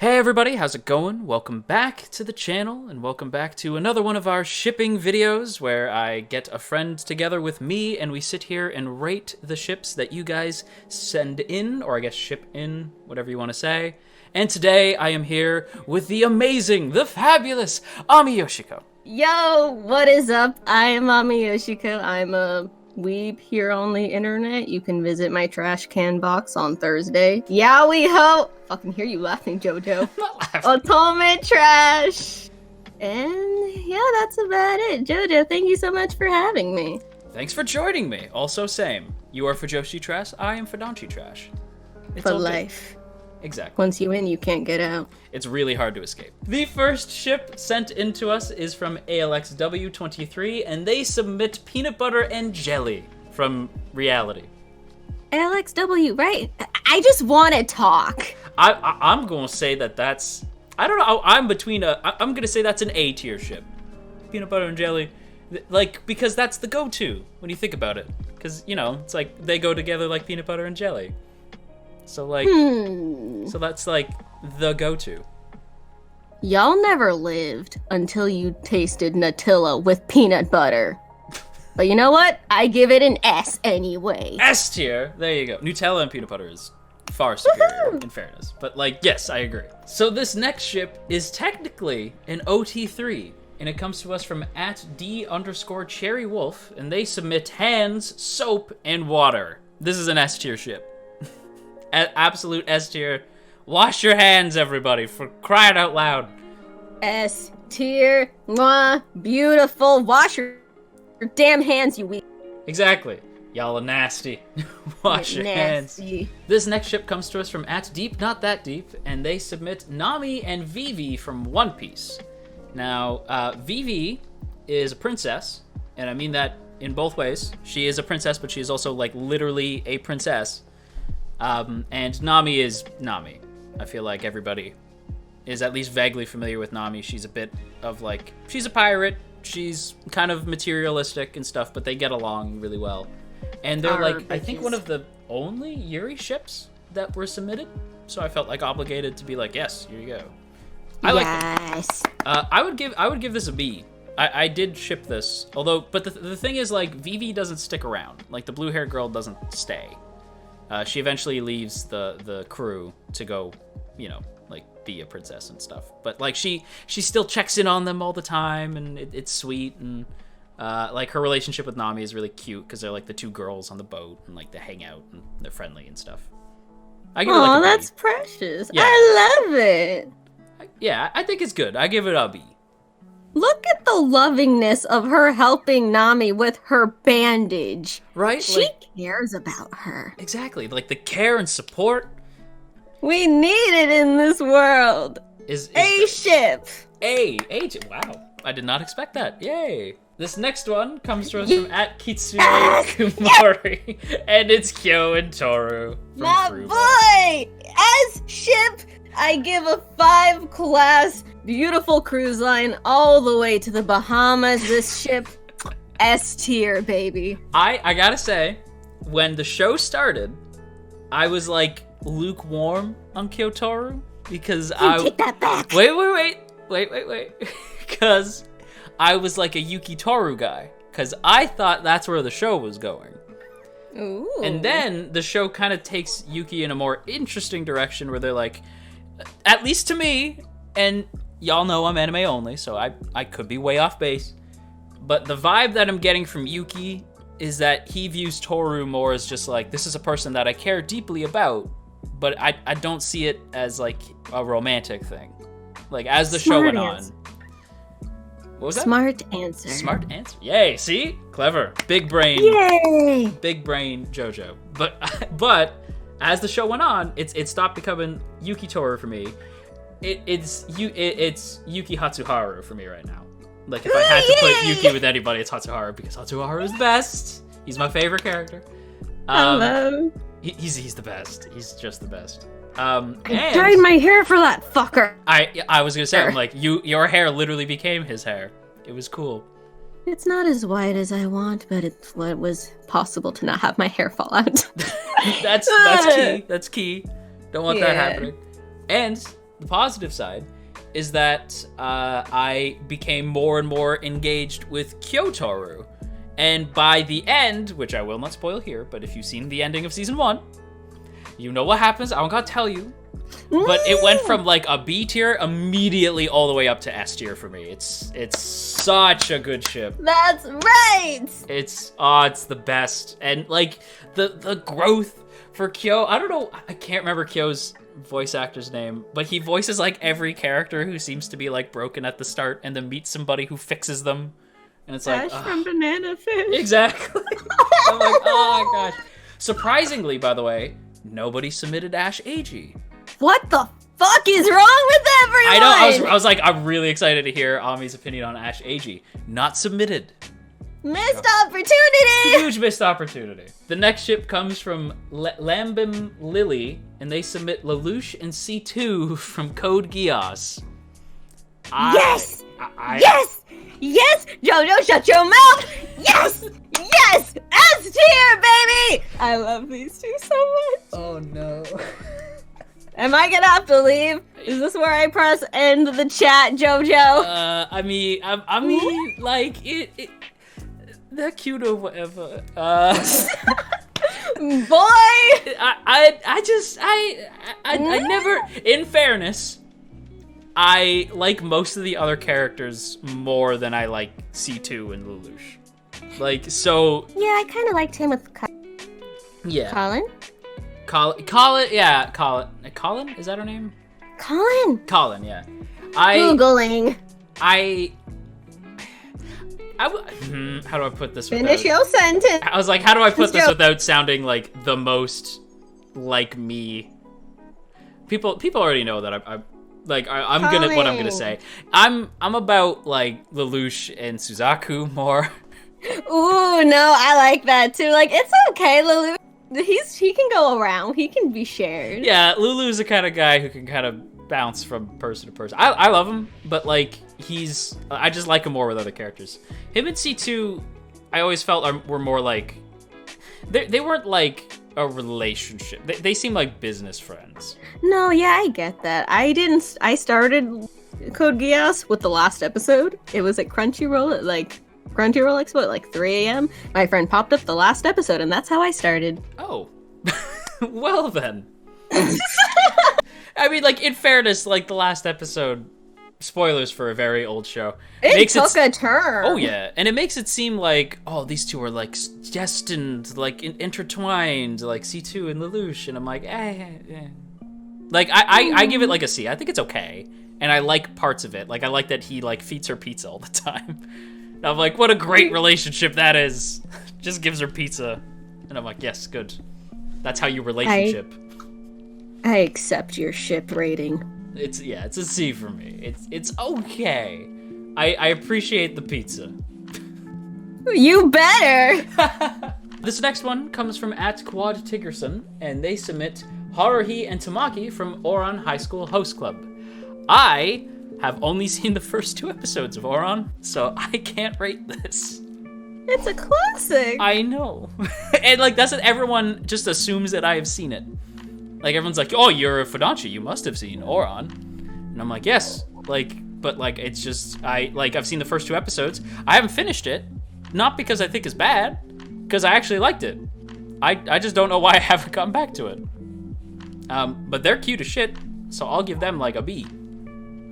Hey everybody, how's it going? Welcome back to the channel, and welcome back to another one of our shipping videos where I get a friend together with me and we sit here and rate the ships that you guys send in, or I guess ship in, whatever you want to say. And today I am here with the amazing, the fabulous Ami Yoshiko. Yo, what is up? I am Ami Yoshiko. I'm a weeb here on the internet. You can visit my trash can box on Thursday. Yowie ho! Fucking hear you laughing, JoJo. Ultimate trash! And yeah, that's about it. JoJo, thank you so much for having me. Thanks for joining me. Also same. You are Fujoshi Trash, I am Fudanshi Trash. It's For all good. life. Exactly. Once you in, you can't get out. It's really hard to escape. The first ship sent in to us is from ALXW23, and they submit peanut butter and jelly from reality. LXW, right? I just want to talk. I'm going to say that's... I don't know. I'm going to say that's an A tier ship. Peanut butter and jelly. Like, because that's the go-to when you think about it. Because, you know, it's like they go together like peanut butter and jelly. So, like... So that's, like, the go-to. Y'all never lived until you tasted Nutella with peanut butter. But you know what? I give it an S anyway. S tier. There you go. Nutella and peanut butter is far superior, in fairness. But, like, yes, I agree. So this next ship is technically an OT3, and it comes to us from @D_CherryWolf, and they submit hands, soap, and water. This is an S tier ship. Absolute S tier. Wash your hands, everybody, for crying out loud. S tier. Mwah. Beautiful. Wash your damn hands, you weak. Exactly. Y'all are nasty. Wash your hands. This next ship comes to us from @DeepNotThatDeep, and they submit Nami and Vivi from One Piece. Now, Vivi is a princess, and I mean that in both ways. She is a princess, but she is also, like, literally a princess. And Nami is Nami. I feel like everybody is at least vaguely familiar with Nami. She's a bit of, like, she's a pirate. She's kind of materialistic and stuff, but they get along really well. And they're, like, I think one of the only Yuri ships that were submitted. So I felt, like, obligated to be like, yes, here you go. I like yes. I would give this a B. I did ship this, although, but the thing is, like, Vivi doesn't stick around. Like, the blue-haired girl doesn't stay. She eventually leaves the crew to go, you know, like, be a princess and stuff. But, like, she still checks in on them all the time, and it's sweet, and, like, her relationship with Nami is really cute, because they're, like, the two girls on the boat, and, like, they hang out, and they're friendly and stuff. I give it, like, a B. That's precious. Yeah. I love it. Yeah, I think it's good. I give it a B. Look at the lovingness of her helping Nami with her bandage. Right? She Like, cares about her. exactly. Like, the care and support We need it in this world. is A ship. Wow. I did not expect that. Yay. This next one comes to us from @Kitsune Kumori, and it's Kyo and Toru from My Fruba. boy! As ship, I give a 5 class, beautiful cruise line all the way to the Bahamas. This ship, S tier, baby. I gotta say, when the show started, I was, like, lukewarm on Kyotoru because Take that back. wait, because I was like a Yuki Toru guy, because I thought that's where the show was going. Ooh. And then the show kind of takes Yuki in a more interesting direction where they're like, at least to me, and y'all know I'm anime only, so I could be way off base, but the vibe that I'm getting from Yuki is that he views Toru more as just like, this is a person that I care deeply about, but I don't see it as, like, a romantic thing. Like, as the show went on. What was that? Smart answer. Smart answer. Yay, see? Clever. Big brain. Yay! Big brain JoJo. But as the show went on, it stopped becoming Yuki Toru for me. It's Yuki Hatsuharu for me right now. Like, if I had to put Yuki with anybody, it's Hatsuharu, because Hatsuharu is the best. He's my favorite character. Hello. He's the best. He's just the best. I dyed my hair for that fucker. I was gonna say, I'm like, your hair literally became his hair. It was cool. It's not as white as I want, but it was possible to not have my hair fall out. That's key. That's key. Don't want that happening. And the positive side is that I became more and more engaged with Kyotoru. And by the end, which I will not spoil here, but if you've seen the ending of season 1, you know what happens. I don't gotta tell you. But it went from like a B tier immediately all the way up to S tier for me. It's such a good ship. That's right. It's the best. And like the growth for Kyo, I don't know, I can't remember Kyo's voice actor's name, but he voices like every character who seems to be like broken at the start and then meets somebody who fixes them. And it's like Ash from Banana Fish. Exactly. I'm like, oh my gosh. Surprisingly, by the way, nobody submitted Ash Ag. What the fuck is wrong with everyone? I know, I was like, I'm really excited to hear Ami's opinion on Ash Ag. Not submitted. Missed opportunity! Huge missed opportunity. The next ship comes from Lambim Lily, and they submit Lelouch and C2 from Code Geass. Yes! Yes! Yes! JoJo, shut your mouth! Yes! Yes! S tier, baby! I love these two so much. Oh no. Am I gonna have to leave? Is this where I press end the chat, JoJo? I mean, like, it they're cute or whatever. Boy! I never, in fairness, I like most of the other characters more than I like C2 and Lelouch. Like, so... Yeah, I kind of liked him with yeah. Colin? Colin, yeah, Colin. Colin? Is that her name? Colin! Colin, yeah. Googling. How do I put this? Finish your sentence. I was like, how do I put this without sounding like the most like me? People already know that I'm gonna what I'm gonna say. I'm about like Lelouch and Suzaku more. Ooh, no, I like that too. Like, it's okay, Lelouch. He can go around. He can be shared. Yeah, Lulu's the kind of guy who can kind of bounce from person to person. I love him, but like I just like him more with other characters. Him and C2, I always felt were more like they weren't like a relationship. They seem like business friends. No, yeah, I get that. I started Code Geass with the last episode. It was at Crunchyroll Expo at like 3 a.m. My friend popped up the last episode, and that's how I started. Oh. Well then. I mean, like, in fairness, like, the last episode, spoilers for a very old show. It took a turn. Oh, yeah. And it makes it seem like, oh, these two are, like, destined, like, intertwined, like, C2 and Lelouch. And I'm like, Like, I give it, like, a C. I think it's okay. And I like parts of it. Like, I like that he, like, feeds her pizza all the time. And I'm like, what a great relationship that is. Just gives her pizza. And I'm like, yes, good. That's how you relationship. I accept your ship rating. It's a C for me. It's okay. I appreciate the pizza. You better. This next one comes from @QuadTigerson, and they submit Haruhi and Tamaki from Ouran High School Host Club. I have only seen the first 2 episodes of Ouran, so I can't rate this. It's a classic. I know. And like that's what everyone just assumes that I have seen it. Like everyone's like, "Oh, you're a Fudanshi, you must have seen Ouran." And I'm like, "Yes." Like, but like it's just I've seen the first 2 episodes. I haven't finished it, not because I think it's bad, because I actually liked it. I just don't know why I haven't gotten back to it. But they're cute as shit, so I'll give them like a B.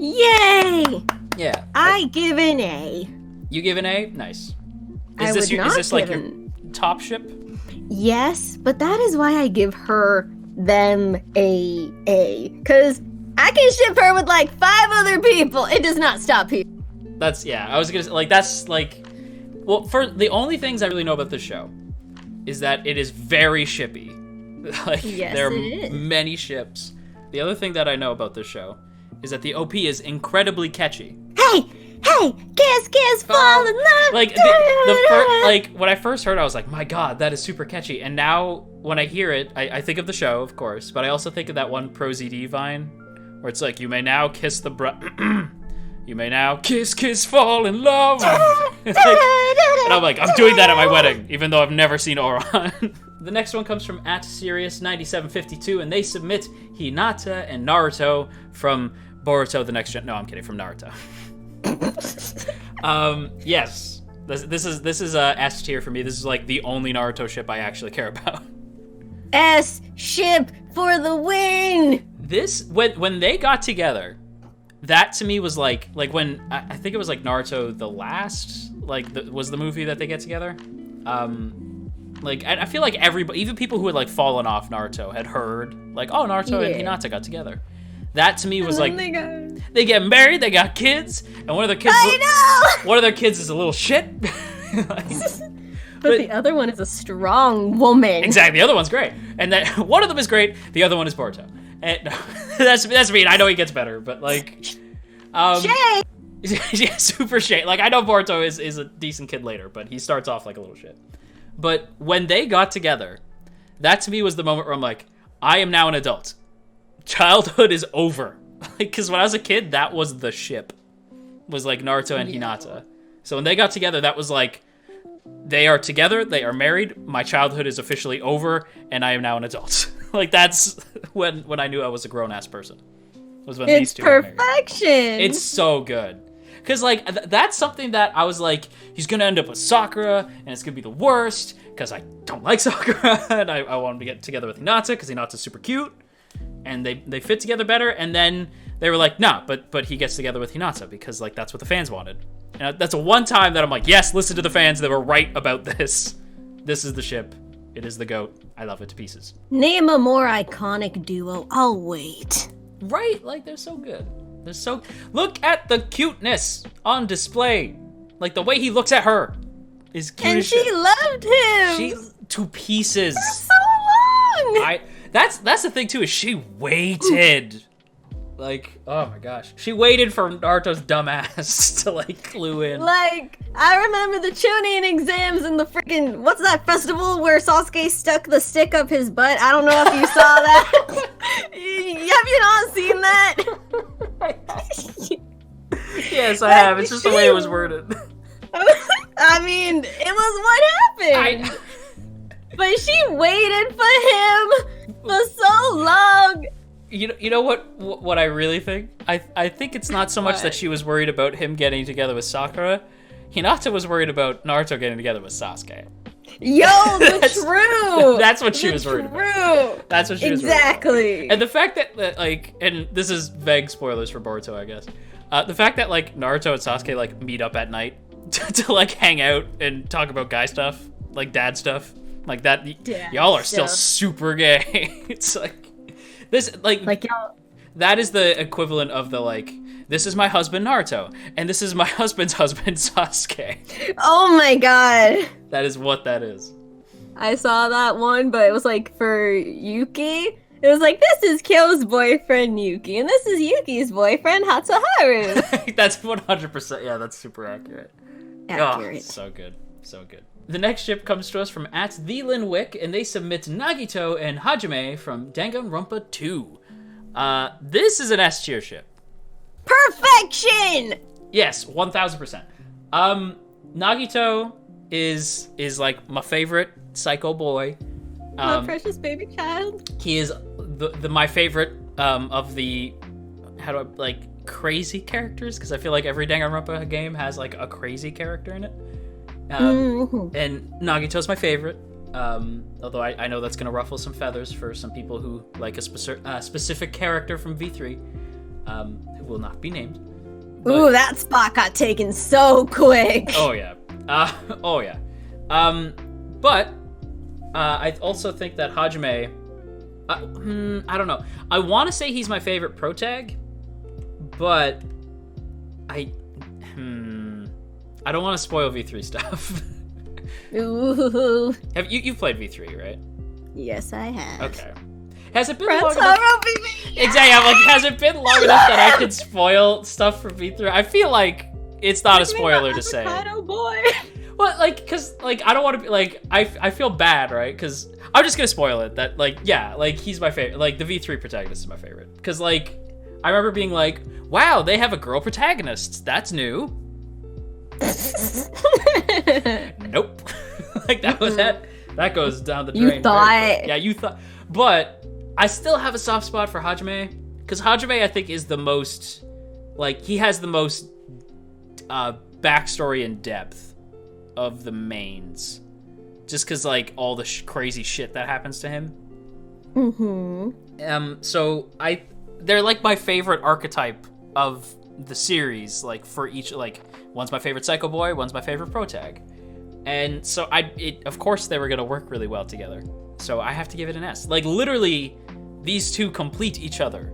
Yay! Yeah. I give an A. You give an A? Nice. Is this like your top ship? Yes, but that is why I give them a. Because I can ship her with like 5 other people. It does not stop here. I was gonna say, like, that's like, well, for the only things I really know about this show is that it is very shippy. Like, yes, there are many ships. The other thing that I know about this show is that the OP is incredibly catchy. Hey, kiss, fall in love. Like when I first heard it, I was like, my god, that is super catchy. And now when I hear it, I think of the show, of course, but I also think of that one Pro ZD vine where it's like, you may now kiss the you may now kiss, fall in love. And I'm like, I'm doing that at my wedding, even though I've never seen Ouran. the next one comes from @Sirius9752, and they submit Hinata and Naruto from Boruto the Next Gen. No, I'm kidding, from Naruto. Yes. This is S tier for me. This is like the only Naruto ship I actually care about. S ship for the win! This, when they got together, that to me was like when, I think it was like Naruto the Last, was the movie that they get together. I feel like everybody, even people who had like fallen off Naruto, had heard like, oh, Naruto and Hinata got together. That to me was like, they get married, they got kids, and one of their kids is a little shit. But the other one is a strong woman. Exactly, the other one's great, and that one of them is great. The other one is Boruto. And no, that's mean. I know he gets better, but like, Shay. Yeah, super Shay. Like, I know Boruto is a decent kid later, but he starts off like a little shit. But when they got together, that to me was the moment where I'm like, I am now an adult. Childhood is over. Because when I was a kid, that was the ship. Was like Naruto and Hinata. So when they got together, that was like, they are together, they are married, my childhood is officially over, and I am now an adult. Like, that's when I knew I was a grown-ass person. Was when these two were married. It's perfection! It's so good. Because, like, that's something that I was like, he's going to end up with Sakura, and it's going to be the worst, because I don't like Sakura, and I want him to get together with Hinata, because Hinata's super cute, and they fit together better, and then they were like, nah, but he gets together with Hinata, because, like, that's what the fans wanted. And that's a one time that I'm like, yes, listen to the fans, they were right about this. This is the ship. It is the GOAT. I love it to pieces. Name a more iconic duo. I'll wait. Right? Like, they're so good. They're so... Look at the cuteness on display. Like, the way he looks at her is cute. And she loved him. She... To pieces. For so long. That's the thing, too, is she waited. Like, oh my gosh. She waited for Naruto's dumbass to, like, clue in. Like, I remember the Chunin exams and the freaking, what's that festival where Sasuke stuck the stick up his butt? I don't know if you saw that. Have you not seen that? Yes, I have. It's just the way it was worded. I mean, it was what happened. But she waited for him for so long. You know what I really think? I think it's not so much that she was worried about him getting together with Sakura. Hinata was worried about Naruto getting together with Sasuke. Yo, that's what she was worried about. That's what she was worried about. Exactly. And the fact that like, and this is vague spoilers for Boruto, I guess. The fact that like Naruto and Sasuke like meet up at night to like hang out and talk about guy stuff, like dad stuff, like that. Y'all are still super gay. It's like. This, like y'all. That is the equivalent of the, like, this is my husband Naruto, and this is my husband's husband Sasuke. Oh my god. That is what that is. I saw that one, but it was, like, for Yuki. It was like, this is Kyo's boyfriend Yuki, and this is Yuki's boyfriend Hatsuharu. That's 100%, yeah, that's super accurate. Accurate. Oh, so good, so good. The next ship comes to us from @TheLinWick, and they submit Nagito and Hajime from Danganronpa 2. This is an S tier ship. Perfection! Yes, 1000%. Nagito is like my favorite psycho boy. My precious baby child. He is my favorite of the crazy characters, because I feel like every Danganronpa game has like a crazy character in it. And Nagito's my favorite, although I know that's going to ruffle some feathers for some people who like a specific character from V3, who will not be named. But... Ooh, that spot got taken so quick. Oh, yeah. But I also think that Hajime, I don't know. I want to say he's my favorite protag, but I don't want to spoil V3 stuff. Ooh. You've played V3, right? Yes, I have. Okay. Has it been long enough? Exactly. I'm like, has it been long enough that I could spoil stuff from V3? I feel like it's not a spoiler to say. Boy. Well, like, cause like I don't want to be like I feel bad, right? Cause I'm just gonna spoil it. That like yeah, like he's my favorite. Like the V3 protagonist is my favorite. Cause like I remember being like, wow, they have a girl protagonist. That's new. Nope. Like that that goes down the drain. You thought. Yeah, you thought. But I still have a soft spot for Hajime, because Hajime, I think, is the most, like, he has the most backstory and depth of the mains. Just because, like, all the crazy shit that happens to him. Mm-hmm. So they're like my favorite archetype of the series. Like for each, like one's my favorite Psycho Boy, one's my favorite Protag, and so of course they were gonna work really well together. So I have to give it an S. Like literally, these two complete each other,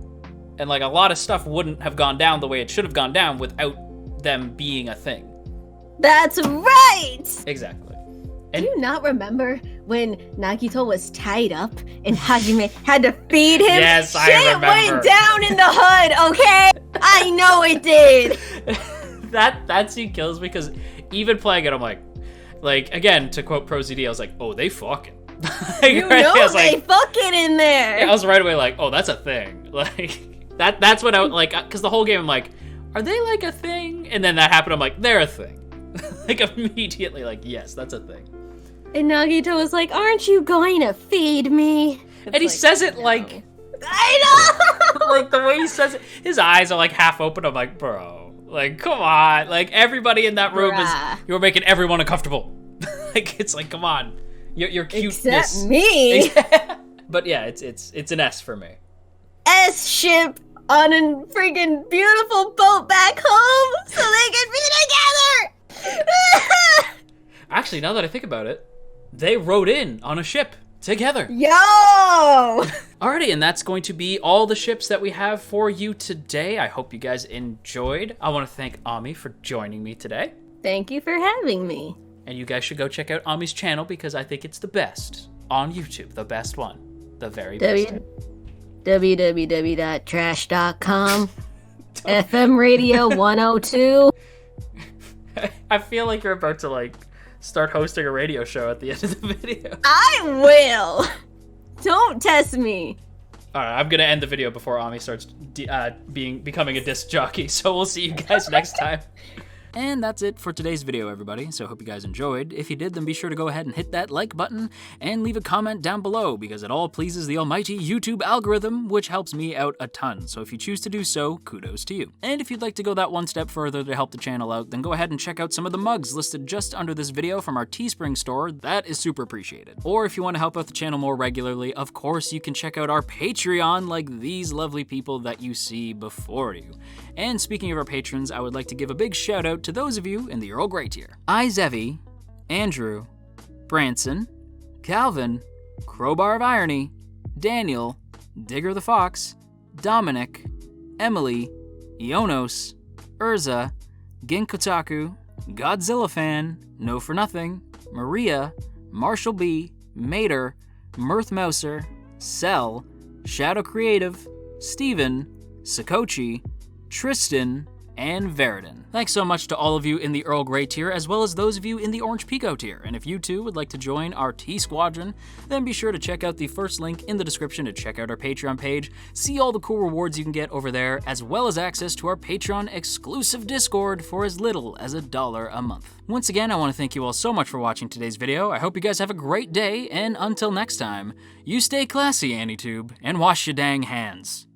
and like a lot of stuff wouldn't have gone down the way it should have gone down without them being a thing. That's right. Exactly. Do you not remember when Nagito was tied up and Hajime had to feed him? Yes, I remember. Shit went down in the hood, okay? I know it did. that scene kills me because even playing it, I'm like again, to quote ProZD, I was like, oh, they fucking. Like, you right? know they fucking in there. Yeah, I was right away like, oh, that's a thing. Like that's what I like, because the whole game I'm like, are they like a thing? And then that happened, I'm like, they're a thing. Like immediately, like, yes, that's a thing. And Nagito was like, aren't you going to feed me? And he says it like... I know! Like, the way he says it, his eyes are like half open. I'm like, bro, like, come on. Like, everybody in that room you're making everyone uncomfortable. Like, it's like, come on. Your cuteness. Except me! But yeah, it's an S for me. S ship on a freaking beautiful boat back home so they can be together! Actually, now that I think about it, they rode in on a ship together. Yo! Alrighty, and that's going to be all the ships that we have for you today. I hope you guys enjoyed. I want to thank Ami for joining me today. Thank you for having me. And you guys should go check out Ami's channel because I think it's the best on YouTube. The best one. The very best. www.trash.com FM Radio 102. I feel like you're about to, like, start hosting a radio show at the end of the video. I will. Don't test me. All right, I'm gonna end the video before Ami starts becoming a disc jockey. So we'll see you guys next time. And that's it for today's video, everybody. So I hope you guys enjoyed. If you did, then be sure to go ahead and hit that like button and leave a comment down below because it all pleases the almighty YouTube algorithm, which helps me out a ton. So if you choose to do so, kudos to you. And if you'd like to go that one step further to help the channel out, then go ahead and check out some of the mugs listed just under this video from our Teespring store. That is super appreciated. Or if you want to help out the channel more regularly, of course, you can check out our Patreon like these lovely people that you see before you. And speaking of our patrons, I would like to give a big shout out to those of you in the Earl Grey tier. Zevi, Andrew, Branson, Calvin, Crowbar of Irony, Daniel, Digger the Fox, Dominic, Emily, Ionos, Urza, Ginkotaku, Godzilla Fan, No For Nothing, Maria, Marshall B, Mater, Mirth Mouser, Cell, Shadow Creative, Steven, Sakochi, Tristan, and Veridon. Thanks so much to all of you in the Earl Grey tier, as well as those of you in the Orange Pico tier. And if you too would like to join our T-Squadron, then be sure to check out the first link in the description to check out our Patreon page, see all the cool rewards you can get over there, as well as access to our Patreon exclusive Discord for as little as $1 a month. Once again, I want to thank you all so much for watching today's video. I hope you guys have a great day, and until next time, you stay classy, AniTube, and wash your dang hands.